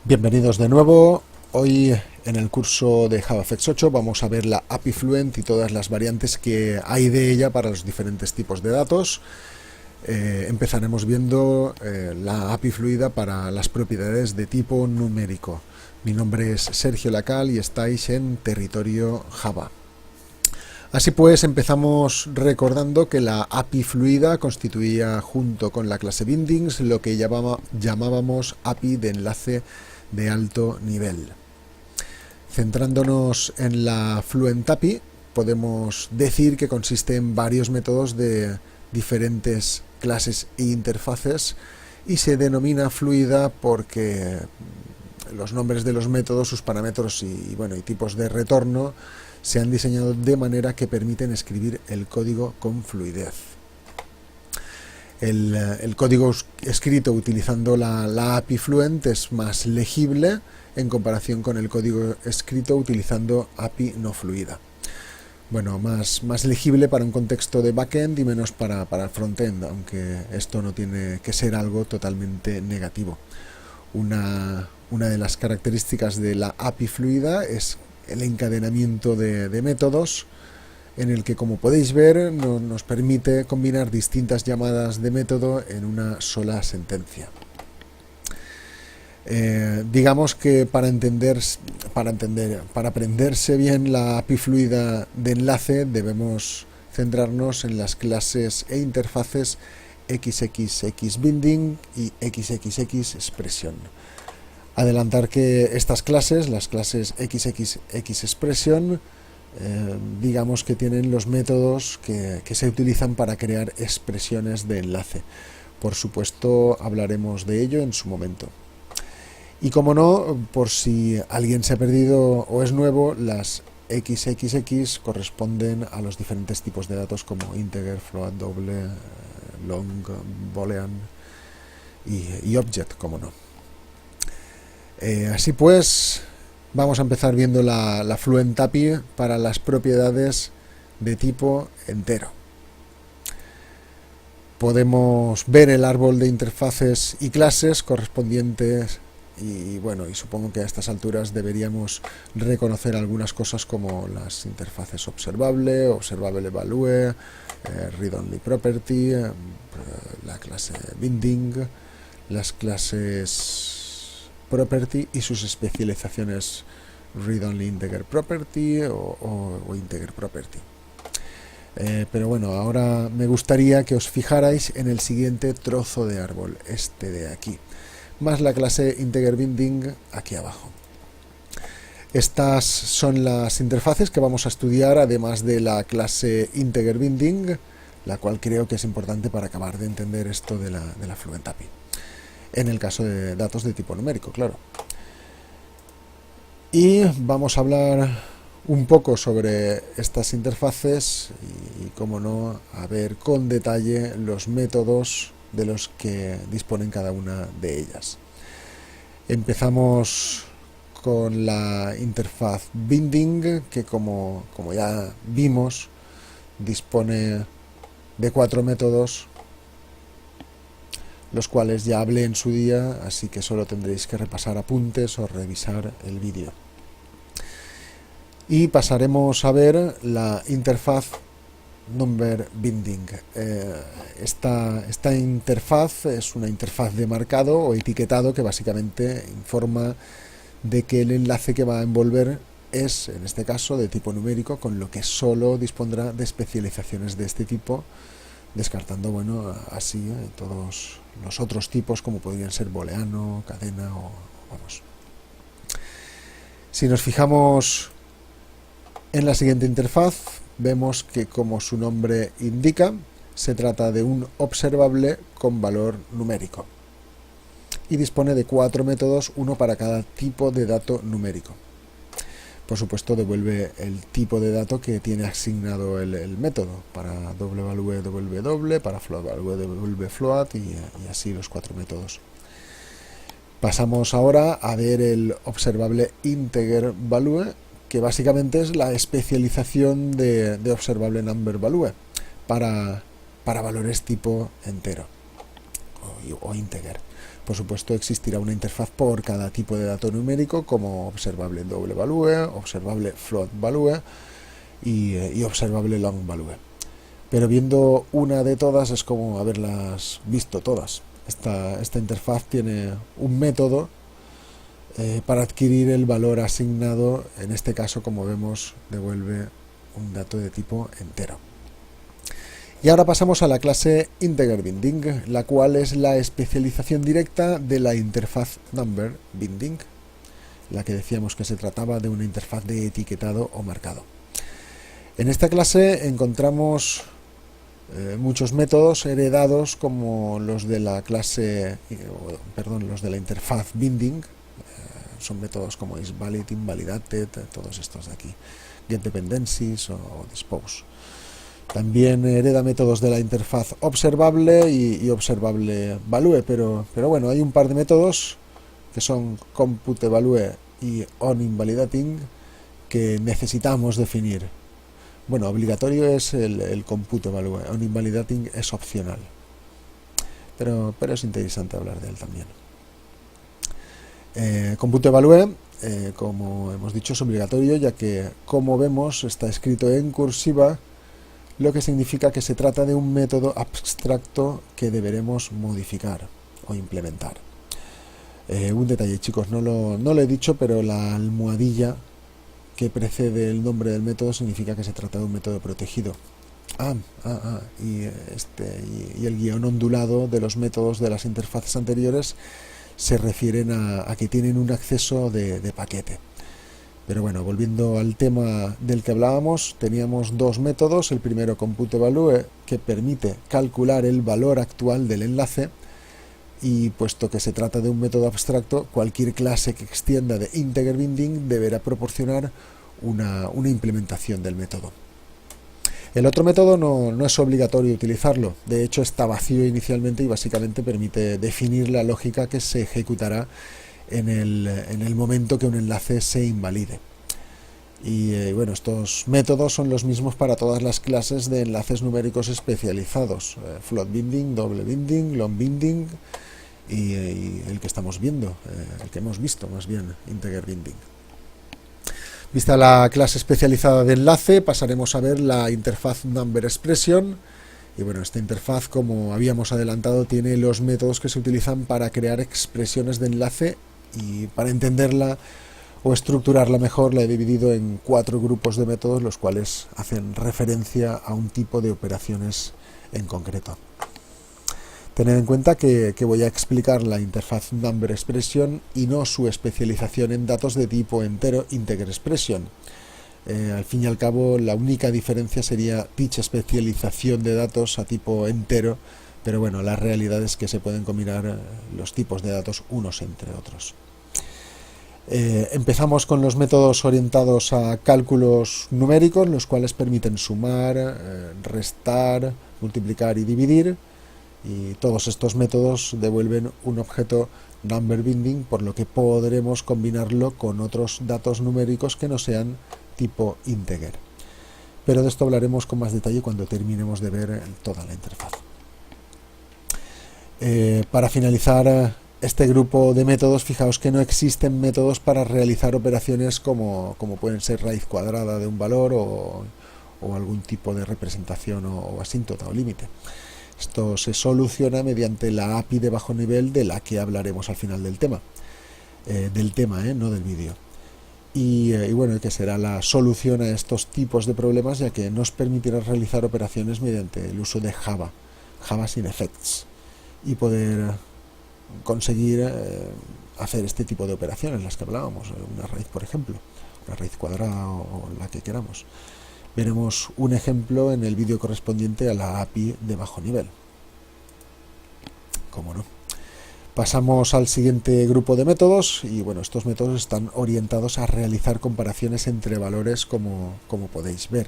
Bienvenidos de nuevo. Hoy en el curso de JavaFX 8 vamos a ver la API Fluent y todas las variantes que hay de ella para los diferentes tipos de datos. Empezaremos viendo la API fluida para las propiedades de tipo numérico. Mi nombre es Sergio Lacal y estáis en territorio Java. Así pues, empezamos recordando que la API fluida constituía, junto con la clase Bindings, lo que llamábamos API de enlace de alto nivel. Centrándonos en la Fluent API, podemos decir que consiste en varios métodos de diferentes clases e interfaces y se denomina fluida porque los nombres de los métodos, sus parámetros y tipos de retorno se han diseñado de manera que permiten escribir el código con fluidez. El código escrito utilizando la API Fluent es más legible en comparación con el código escrito utilizando API no fluida. Bueno, más legible para un contexto de backend y menos para el frontend, aunque esto no tiene que ser algo totalmente negativo. Una de las características de la API fluida es el encadenamiento de métodos, en el que, como podéis ver, nos permite combinar distintas llamadas de método en una sola sentencia. Digamos que para aprenderse bien la API fluida de enlace debemos centrarnos en las clases e interfaces XXXBinding y XXXExpression. Adelantar que estas clases, las clases XXXExpression, digamos que tienen los métodos que se utilizan para crear expresiones de enlace. Por supuesto, hablaremos de ello en su momento. Y como no, por si alguien se ha perdido o es nuevo, las XXX corresponden a los diferentes tipos de datos como integer, float, doble, long, boolean y object, como no. Así pues, vamos a empezar viendo la Fluent API para las propiedades de tipo entero. Podemos ver el árbol de interfaces y clases correspondientes y supongo que a estas alturas deberíamos reconocer algunas cosas como las interfaces observable, observable evalue, read only property, la clase binding, las clases property y sus especializaciones read only integer property o integer property. Pero bueno, ahora me gustaría que os fijarais en el siguiente trozo de árbol, este de aquí, más la clase integer binding aquí abajo. Estas son las interfaces que vamos a estudiar, además de la clase integer binding, la cual creo que es importante para acabar de entender esto de la Fluent API. En el caso de datos de tipo numérico, claro. Y vamos a hablar un poco sobre estas interfaces y cómo no, a ver con detalle los métodos de los que disponen cada una de ellas. Empezamos con la interfaz binding, que como ya vimos, dispone de 4 métodos, los cuales ya hablé en su día, así que solo tendréis que repasar apuntes o revisar el vídeo. Y pasaremos a ver la interfaz number binding. Esta interfaz es una interfaz de marcado o etiquetado que básicamente informa de que el enlace que va a envolver es, en este caso, de tipo numérico, con lo que solo dispondrá de especializaciones de este tipo, descartando, así todos los otros tipos, como podrían ser booleano, cadena o vamos. Si nos fijamos en la siguiente interfaz, vemos que, como su nombre indica, se trata de un observable con valor numérico y dispone de 4 métodos, uno para cada tipo de dato numérico. Por supuesto, devuelve el tipo de dato que tiene asignado el método. Para doble value devuelve doble, para float value devuelve float y así los 4 métodos. Pasamos ahora a ver el observable integer value, que básicamente es la especialización de observable number value para valores tipo entero o integer. Por supuesto, existirá una interfaz por cada tipo de dato numérico, como observable double value, observable float value y observable long value. Pero viendo una de todas es como haberlas visto todas. Esta interfaz tiene un método para adquirir el valor asignado. En este caso, como vemos, devuelve un dato de tipo entero. Y ahora pasamos a la clase integer binding, la cual es la especialización directa de la interfaz number binding, la que decíamos que se trataba de una interfaz de etiquetado o marcado. En esta clase encontramos muchos métodos heredados como los de la clase, los de la interfaz binding. Son métodos como isValid, invalidated, todos estos de aquí, getDependencies o dispose. También hereda métodos de la interfaz observable y observable value, pero bueno, hay un par de métodos que son computeValue y onInvalidating que necesitamos definir. Bueno, obligatorio es el computeValue, onInvalidating es opcional, pero es interesante hablar de él también. ComputeValue, como hemos dicho, es obligatorio, ya que, como vemos, está escrito en cursiva, lo que significa que se trata de un método abstracto que deberemos modificar o implementar. Un detalle, chicos, no lo he dicho, pero la almohadilla que precede el nombre del método significa que se trata de un método protegido. Y el guión ondulado de los métodos de las interfaces anteriores se refieren a que tienen un acceso de paquete. Pero bueno, volviendo al tema del que hablábamos, teníamos dos métodos. El primero, computeValue, que permite calcular el valor actual del enlace, y puesto que se trata de un método abstracto, cualquier clase que extienda de integer binding deberá proporcionar una implementación del método. El otro método no es obligatorio utilizarlo, de hecho está vacío inicialmente y básicamente permite definir la lógica que se ejecutará en el momento que un enlace se invalide. Y bueno, estos métodos son los mismos para todas las clases de enlaces numéricos especializados: float binding, double binding, long binding y el que estamos viendo, el que hemos visto más bien, integer binding. Vista la clase especializada de enlace, pasaremos a ver la interfaz number expression. Y bueno, esta interfaz, como habíamos adelantado, tiene los métodos que se utilizan para crear expresiones de enlace, y para entenderla o estructurarla mejor la he dividido en 4 grupos de métodos, los cuales hacen referencia a un tipo de operaciones en concreto. Tened en cuenta que voy a explicar la interfaz number expression y no su especialización en datos de tipo entero, integer expression. Al fin y al cabo, la única diferencia sería dicha especialización de datos a tipo entero, pero bueno, la realidad es que se pueden combinar los tipos de datos unos entre otros. Empezamos con los métodos orientados a cálculos numéricos, los cuales permiten sumar, restar, multiplicar y dividir, y todos estos métodos devuelven un objeto number binding, por lo que podremos combinarlo con otros datos numéricos que no sean tipo integer. Pero de esto hablaremos con más detalle cuando terminemos de ver toda la interfaz. Para finalizar este grupo de métodos, fijaos que no existen métodos para realizar operaciones como pueden ser raíz cuadrada de un valor o algún tipo de representación o asíntota o límite. Esto se soluciona mediante la API de bajo nivel, de la que hablaremos al final del tema, no del vídeo. Y bueno, que será la solución a estos tipos de problemas, ya que nos permitirá realizar operaciones mediante el uso de Java sin effects, y poder conseguir hacer este tipo de operaciones, las que hablábamos, una raíz, por ejemplo, una raíz cuadrada o la que queramos. Veremos un ejemplo en el vídeo correspondiente a la API de bajo nivel. ¿Cómo no? Pasamos al siguiente grupo de métodos, y bueno, estos métodos están orientados a realizar comparaciones entre valores, como podéis ver.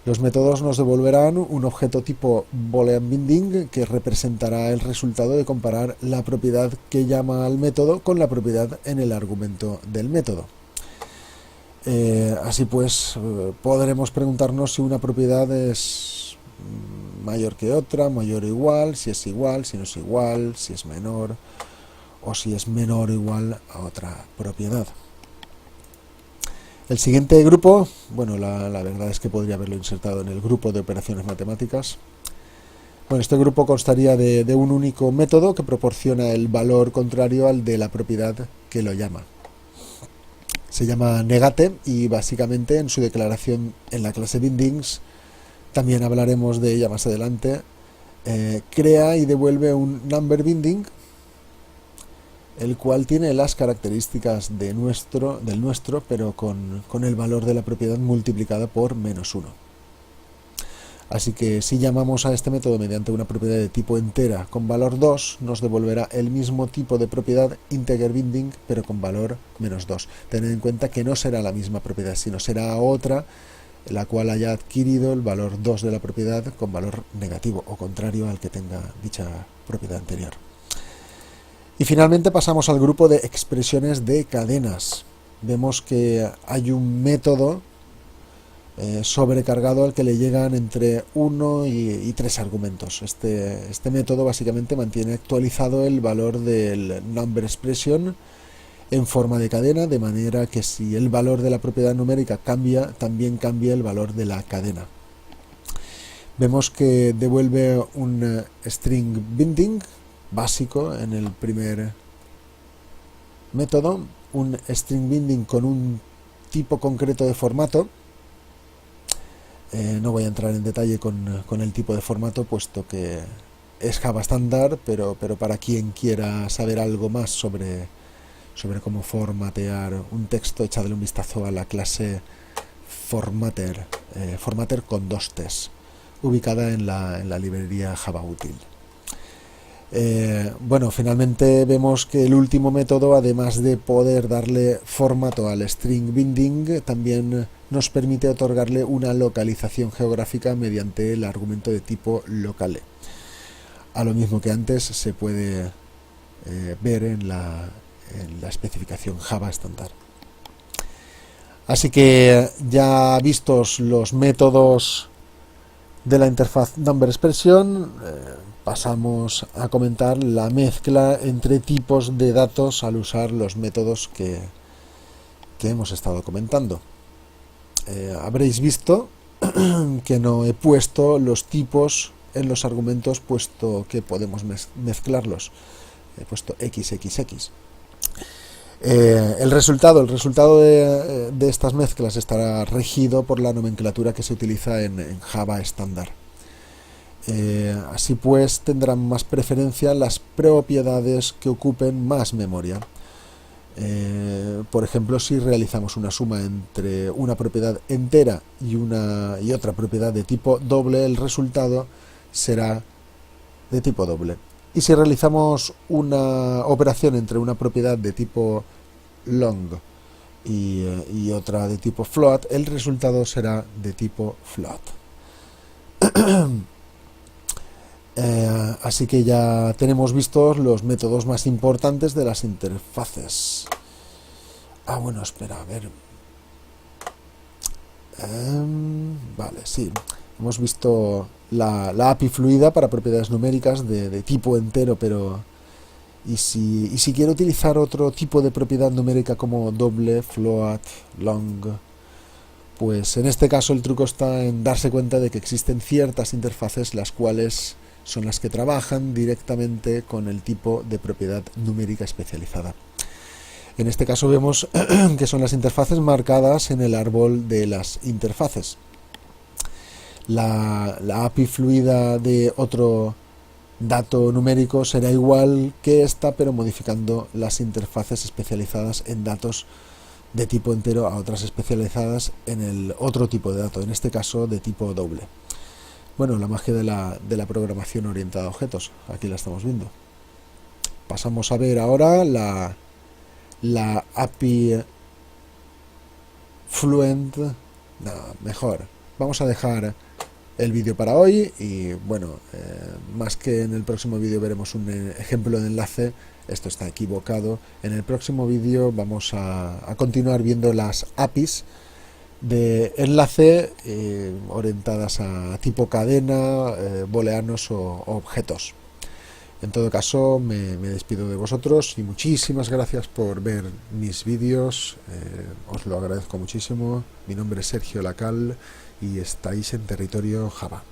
Los métodos nos devolverán un objeto tipo boolean binding, que representará el resultado de comparar la propiedad que llama al método con la propiedad en el argumento del método. Así pues, podremos preguntarnos si una propiedad es mayor que otra, mayor o igual, si no es igual, si es menor, o si es menor o igual a otra propiedad. El siguiente grupo, bueno, la verdad es que podría haberlo insertado en el grupo de operaciones matemáticas. Bueno, este grupo constaría de un único método que proporciona el valor contrario al de la propiedad que lo llama. Se llama negate y básicamente en su declaración en la clase bindings, también hablaremos de ella más adelante, crea y devuelve un number binding, el cual tiene las características del nuestro, pero con el valor de la propiedad multiplicada por -1. Así que si llamamos a este método mediante una propiedad de tipo entera con valor 2, nos devolverá el mismo tipo de propiedad integer binding, pero con valor -2. Tened en cuenta que no será la misma propiedad, sino será otra, la cual haya adquirido el valor 2 de la propiedad con valor negativo o contrario al que tenga dicha propiedad anterior. Y finalmente pasamos al grupo de expresiones de cadenas. Vemos que hay un método sobrecargado al que le llegan entre 1 y 3 argumentos. Este método básicamente mantiene actualizado el valor del number expression en forma de cadena, de manera que si el valor de la propiedad numérica cambia, también cambia el valor de la cadena. Vemos que devuelve un string binding básico en el primer método, un string binding con un tipo concreto de formato. No voy a entrar en detalle con el tipo de formato, puesto que es Java estándar, pero para quien quiera saber algo más sobre cómo formatear un texto, echadle un vistazo a la clase formatter con 2 T's, ubicada en la librería Java Útil. Bueno, finalmente vemos que el último método, además de poder darle formato al string binding, también nos permite otorgarle una localización geográfica mediante el argumento de tipo locale. A lo mismo que antes se puede ver en la especificación Java estándar. Así que ya vistos los métodos de la interfaz number expression, pasamos a comentar la mezcla entre tipos de datos al usar los métodos que hemos estado comentando. Habréis visto que no he puesto los tipos en los argumentos, puesto que podemos mezclarlos. He puesto XXX. El resultado de estas mezclas estará regido por la nomenclatura que se utiliza en Java estándar. Así pues, tendrán más preferencia las propiedades que ocupen más memoria. Por ejemplo, si realizamos una suma entre una propiedad entera y otra propiedad de tipo doble, el resultado será de tipo doble. Y si realizamos una operación entre una propiedad de tipo long y otra de tipo float, el resultado será de tipo float. Así que ya tenemos vistos los métodos más importantes de las interfaces. Bueno, espera, a ver. Vale, sí. Hemos visto la API fluida para propiedades numéricas de tipo entero, pero ¿y si quiero utilizar otro tipo de propiedad numérica como doble, float, long? Pues en este caso el truco está en darse cuenta de que existen ciertas interfaces las cuales son las que trabajan directamente con el tipo de propiedad numérica especializada. En este caso vemos que son las interfaces marcadas en el árbol de las interfaces. La API fluida de otro dato numérico será igual que esta, pero modificando las interfaces especializadas en datos de tipo entero a otras especializadas en el otro tipo de dato, en este caso de tipo doble. Bueno, la magia de la programación orientada a objetos, aquí la estamos viendo. Pasamos a ver ahora la API Fluent. No, mejor. Vamos a dejar el vídeo para hoy y bueno, más que en el próximo vídeo veremos un ejemplo de enlace. Esto está equivocado. En el próximo vídeo vamos a continuar viendo las APIs de enlace orientadas a tipo cadena, booleanos o objetos. En todo caso, me despido de vosotros y muchísimas gracias por ver mis vídeos. Os lo agradezco muchísimo. Mi nombre es Sergio Lacal y estáis en territorio Java.